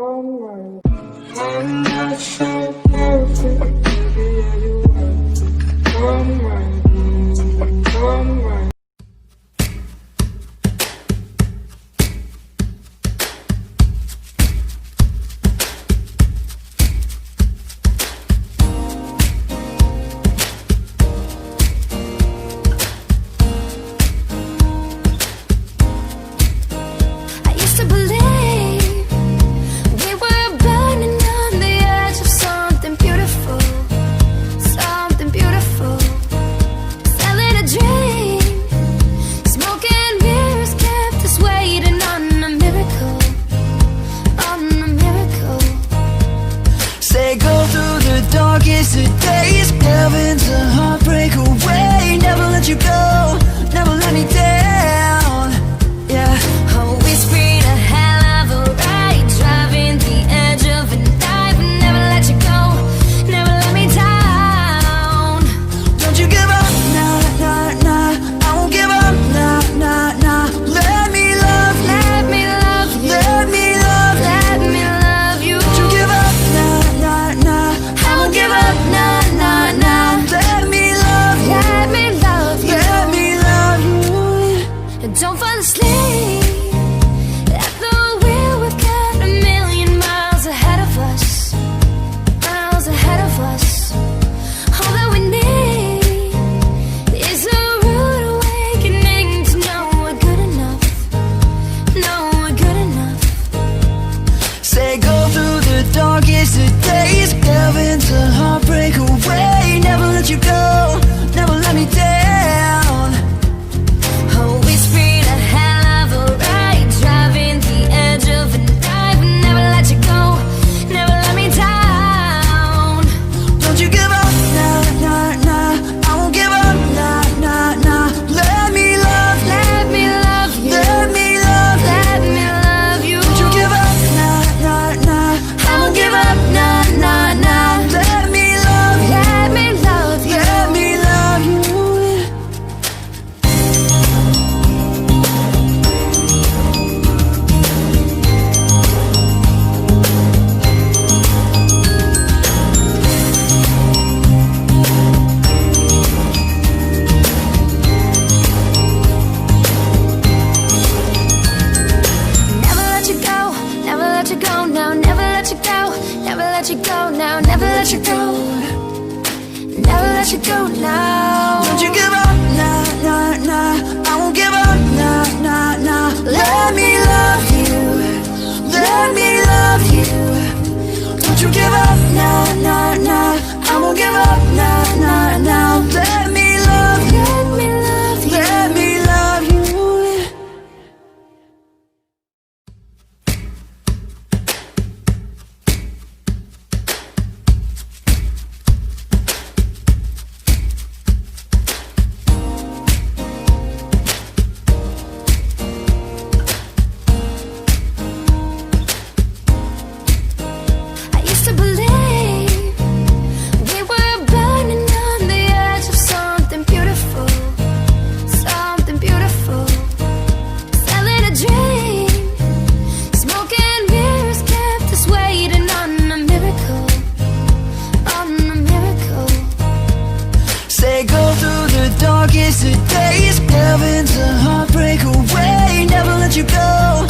I'm not so perfect, baby, yeah, you are. Come right, come right. Darkest of days, heaven's a heartbreak away. Never let you go, never let me down. Yeah, oh, it's been a hell of a ride, driving the edge of a knife. Never let you go, never let me down. Don't you give up, nah, nah, nah. I won't give up, nah, nah, nah. Let me love you, let me love you, let me love you, let me love you. Don't you give up, nah, nah, nah. I won't give up, nah, nah, nah. Let me love you, let me love you, let me love you. And don't fall asleep at the wheel. We've got a million miles ahead of us, miles ahead of us. All that we need is a rude awakening to know we're good enough, know we're good enough. Say go through the darkest of days, heaven's a heartbreak away. Never let you go, never let me down. Oh, it's been a hell of a ride, driving the edge of a knife. Never let you go, never let me down. Don't you give up, nah, nah, nah. I won't give up, nah, nah, nah. Let me love you, let me love you, let me love you, let me love you. Don't you give up, nah, nah, nah. I won't give up, nah, nah, nah. Let me love you, Let me love you, let me love you. never let you go, never let you go now, never let you go, never let you go now, never let you go, never let you go now. Don't you give up, nah, nah, nah. I won't give up, nah, nah, nah. Let me love you, let me love you. Don't you give up, nah, nah, nah. I won't give up, nah, nah, nah. Let me love you, Let me love you. let me love you. I used to believe we were burning on the edge of something beautiful, something beautiful. Selling a dream, smoking mirrors kept us waiting on a miracle, on a miracle. Say go through the darkest of days, heaven's a heartbreak away. Never let you go,